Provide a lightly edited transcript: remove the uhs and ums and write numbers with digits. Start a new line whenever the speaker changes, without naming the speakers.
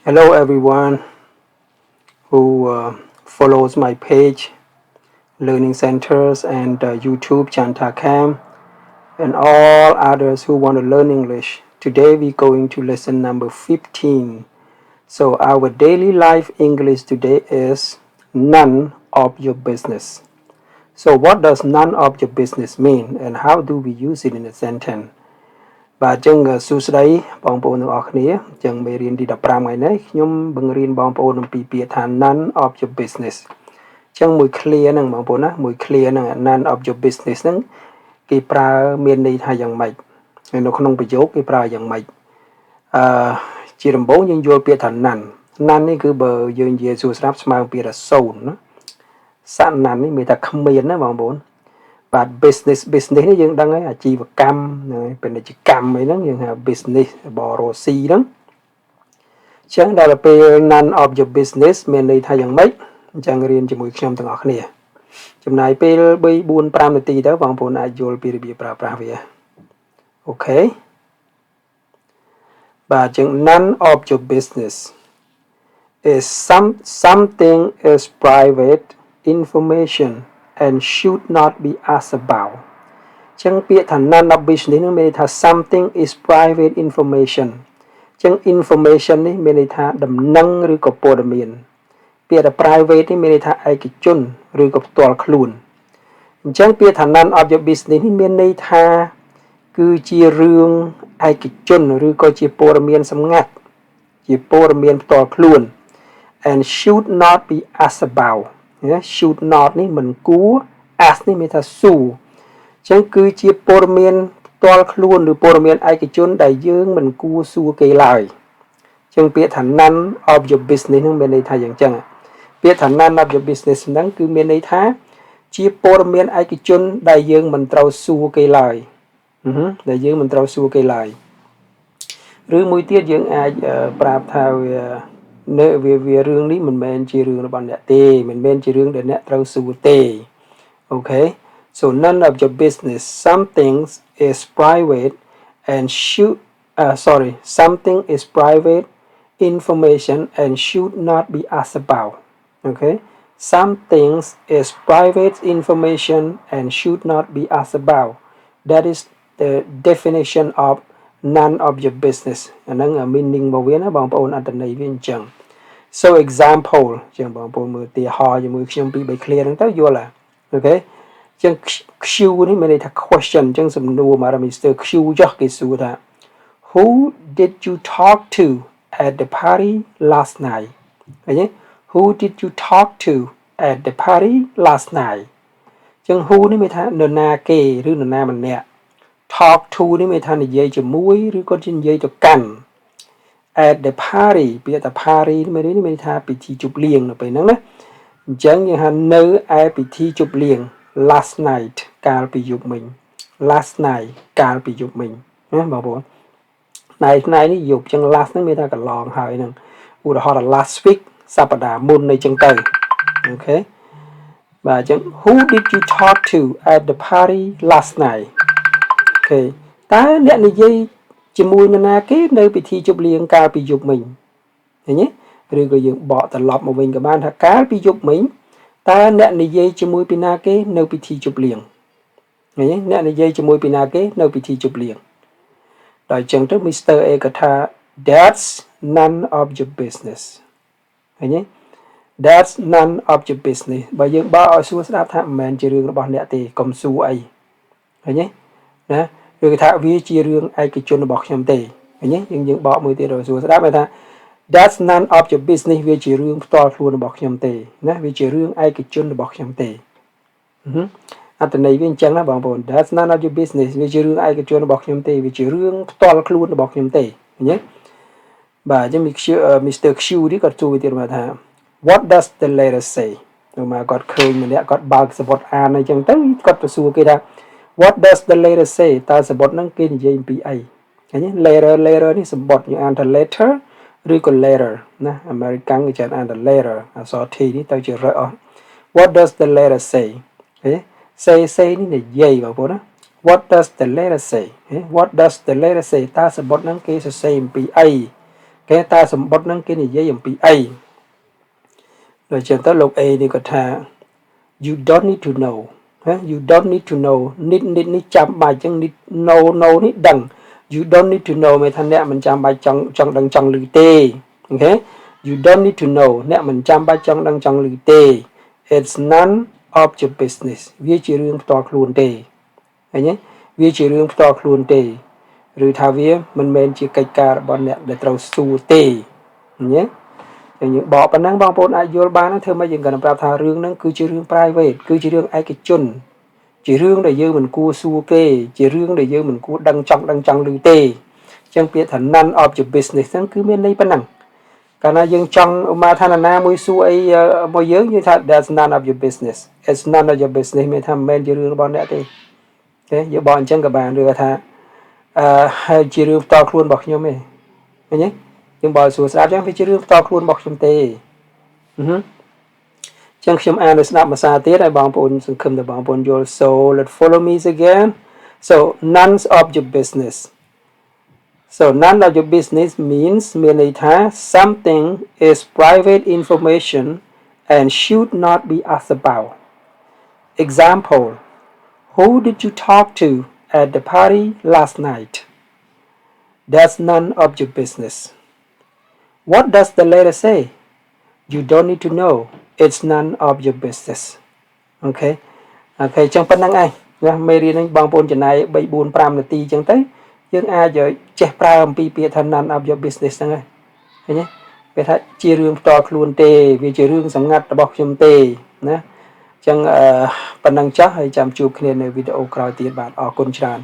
Hello, everyone who follows my page, Learning Centers, and YouTube, Chantha Khem, and all others who want to learn English. Today, we're going to lesson number 15. So, our daily life English today is none of your business. So, what does none of your business mean, and how do we use it in a sentence? បាទអញ្ចឹងសួស្តីបងប្អូនទាំងអស់គ្នាអញ្ចឹងមេរៀនទី15ថ្ងៃនេះខ្ញុំបង្រៀនបងប្អូនអំពីពាក្យថា none of your business អញ្ចឹងមួយ clear ហ្នឹងបងប្អូនណាមួយ clear ហ្នឹង none of your business ហ្នឹងគេប្រើមានន័យថាយ៉ាងម៉េចហើយនៅក្នុងប្រយោគគេប្រើយ៉ាងម៉េចជាដំបូងយើងយល់ពាក្យថា none នេះគឺបើយើងនិយាយសួរស្រាប់ស្មើពាក្យថា0ណាសាក់ none នេះមានថាគ្មានណាបងប្អូនបាទ business នេះយើងដឹងហើយអាជីវកម្មពាណិជ្ជកម្មអីហ្នឹងយើងហៅ business បរោស៊ីហ្នឹងអញ្ចឹងដល់ពេល none of your business មានន័យថាយ៉ាងម៉េចអញ្ចឹងរៀនជាមួយខ្ញុំទាំងអស់គ្នាចំណាយពេល3 4 5នាទីទៅបងប្អូនអាចយល់ពីរបៀបប្រើប្រាស់វាអូខេបាទអញ្ចឹង none of your business is something is private information and should not be asked about ចឹងពាក្យថា none of business នេះមានន័យថា something is private information ចឹង information នេះមានន័យថាដំណឹងឬក៏ព័ត៌មានពាក្យថា private នេះមានន័យថាឯកជនឬក៏ផ្ទាល់ខ្លួនអញ្ចឹងពាក្យថា none of your business នេះមានន័យថាគឺជារឿងឯកជនឬក៏ជាព័ត៌មានសម្ងាត់ជាព័ត៌មានផ្ទាល់ខ្លួន and should not be asked about should not នេះមិនគួរ ask នេះមានថាសួរអញ្ចឹងគឺជាព័ត៌មានផ្ទាល់ខ្លួនឬព័ត៌មានឯកជនដែលយើងមិនគួរសួរគេឡើយអញ្ចឹងពាក្យថា none of your business ហ្នឹងមានន័យថាយ៉ាងចឹងពាក្យថា none of your business ហ្នឹងគឺមានន័យថាជាព័ត៌មានឯកជនដែលយើងមិនត្រូវសួរគេឡើយដែលយើងមិនត្រូវសួរគេឡើយឬមួយទៀតយើងអាចប្រាប់ថាវារឿងនេះមិនមែនជារឿងរបស់អ្នកទេមិនមែនជារឿងដែលអ្នកត្រូវសួរទេអូខេ so none of your business something is private and something is private information and should not be asked about okay some things is private information and should not be asked about that is the definition of none of your business អាហ្នឹង meaning របស់វាណាបងប្អូនអត្ថន័យវាអញ្ចឹង so example ចឹងបងប្អូនមើលឧទាហរណ៍ជាមួយខ្ញុំពី3 clear ហ្នឹងទៅយល់អូខេចឹង Q នេះមានន័យថា question ចឹងសំណួរមកដល់ Mr. Q ចុះគេសួរថា Who did you talk to at the party last night ឃើញទេ Who did you talk to at the party last night ចឹង Who នេះមានថានរណាគេឬនរណាម្នាក់ talk to នេះមានថានិយាយជាមួយឬក៏និយាយទៅកាន់ at the party ពាក្យថា party នេះមានថាពិធីជប់លៀងនៅពេលហ្នឹងណាអញ្ចឹងយើងហៅនៅឯពិធីជប់លៀង last night កាលពីយប់មិញ last night កាលពីយប់មិញណាបងប្អូនថ្ងៃនេះយប់ចឹង last ហ្នឹងមានថាកន្លងហើយហ្នឹងឧទាហរណ៍ថា last week សប្តាហ៍មុនអីចឹងទៅអូខេបាទអញ្ចឹង Who did you talk to at the party last night អូខេតើអ្នកនិយាយជាមួយនរណាគេនៅពិធីជប់លៀងកាលពីយប់មិញឃើញទេឬក៏យើងបកត្រឡប់មកវិញក៏បានថាកាលពីយប់មិញតើអ្នកនិយាយជាមួយពីណាគេនៅពិធីជប់លៀងឃើញទេអ្នកនិយាយជាមួយពីណាគេនៅពិធីជប់លៀងដល់អញ្ចឹងទៅ Mr. A ក៏ថា That's none of your business ឃើញទេ That's none of your business បើយើងបើឲ្យសួរស្ដាប់ថាមិនមែនជារឿងរបស់អ្នកទេកុំសួរអីឃើញទេណាឬគេថាវាជារឿងឯកជនរបស់ខ្ញុំទេឃើញទេយើងបកមួយទៀតឲ្យសួរស្ដាប់ថា That's none of your business វាជារឿងផ្ទាល់ខ្លួនរបស់ខ្ញុំទេណាវាជារឿងឯកជនរបស់ខ្ញុំទេអត្ថន័យវាអញ្ចឹងណាបងប្អូន That's none of your business វាជារឿងឯកជនរបស់ខ្ញុំទេវាជារឿងផ្ទាល់ខ្លួនរបស់ខ្ញុំទេឃើញទេបាទអញ្ចឹង Mr. Q នេះគាត់សួរទៀតមកថា What does the letter say មកគាត់ឃើញម្នាក់គាត់បើកសមុទ្រអានអីចឹងទៅគាត់ទៅសួរគេថា What does the letter say តើសមុទ្រហ្នឹងគេនិយាយអំពីអីឃើញទេ letter នេះសមុទ្រយើងអានថា letter ឬក៏ letter ណា American គេច្រើនអានថា letter អក្សរ T នេះទៅជារឹកអស់ What does the letter say ឃើញទេ say នេះនិយាយបងប្អូនណា What does the letter say What does the letter say តើសមុទ្រហ្នឹងគេសរសេរអំពីអី គេតាសម្បត្តិហ្នឹងគេនិយាយអំពីអីដូចចឹងទៅលោក A នេះគាត់ថា you don't need to know ហ៎ you don't need to know need នេះចាំបាច់ចឹង need know នេះដឹង you don't need to know មានថាអ្នកមិនចាំបាច់ចង់ដឹងចង់ឮទេអូខេ you don't need to know អ្នកមិនចាំបាច់ចង់ដឹងចង់ឮទេ it's none of your business វាជារឿងផ្ទាល់ខ្លួនទេឃើញទេវាជារឿងផ្ទាល់ខ្លួនទេឬថាវាមិនមែនជាកិច្ចការរបស់អ្នកដែលត្រូវសួរទេឃើញទេយើងបកប៉ុណ្ណឹងបងប្អូនអាចយល់បានធ្វើម៉េចយើងគាត់ប្រាប់ថារឿងហ្នឹងគឺជារឿង private គឺជារឿងឯកជនជារឿងដែលយើងមិនគួរសួរគេជារឿងដែលយើងមិនគួរដឹងចង់ឮទេអញ្ចឹងពាក្យថា none of your business ហ្នឹងគឺមានន័យប៉ុណ្ណឹងកាលណាយើងចង់មកថាណាមួយសួរអីមកយើងថា that's none of your business it's none of your business មានថាមិនមែនជារឿងរបស់អ្នកទេអូខេយើងบอกអញ្ចឹងក៏បានឬថាហើយជារឿងផ្ទាល់ខ្លួនរបស់ខ្ញុំទេឃើញទេយើងបើសួរស្ដាប់ចឹងវាជារឿងផ្ទាល់ខ្លួនរបស់ខ្ញុំទេចឹងខ្ញុំអានឲ្យស្ដាប់ភាសាទៀតឲ្យបងប្អូនសង្ឃឹមថាបងប្អូនយល់ so let's follow me again so none of your business so none of your business means មានន័យថា something is private information and should not be asked about example who did you talk to at the party last night that's none of your business what does the letter say you don't need to know it's none of your business okay ចឹងប៉ុណ្្នឹងឯងណាមេរៀននេះបងប្អូនចំណាយ3 4 5នាទីចឹងទៅយើងអាចចេះប្រើអំពីពាក្យថា none of your business ហ្នឹងហើយឃើញទេពេលថាជារឿងផ្ទាល់ខ្លួនទេវាជារឿងសម្ងាត់របស់ខ្ញុំទេណាចឹងប៉ុណ្្នឹងចុះហើយចាំជួបគ្នានៅវីដេអូក្រោយទៀតបាទអរគុណច្រើន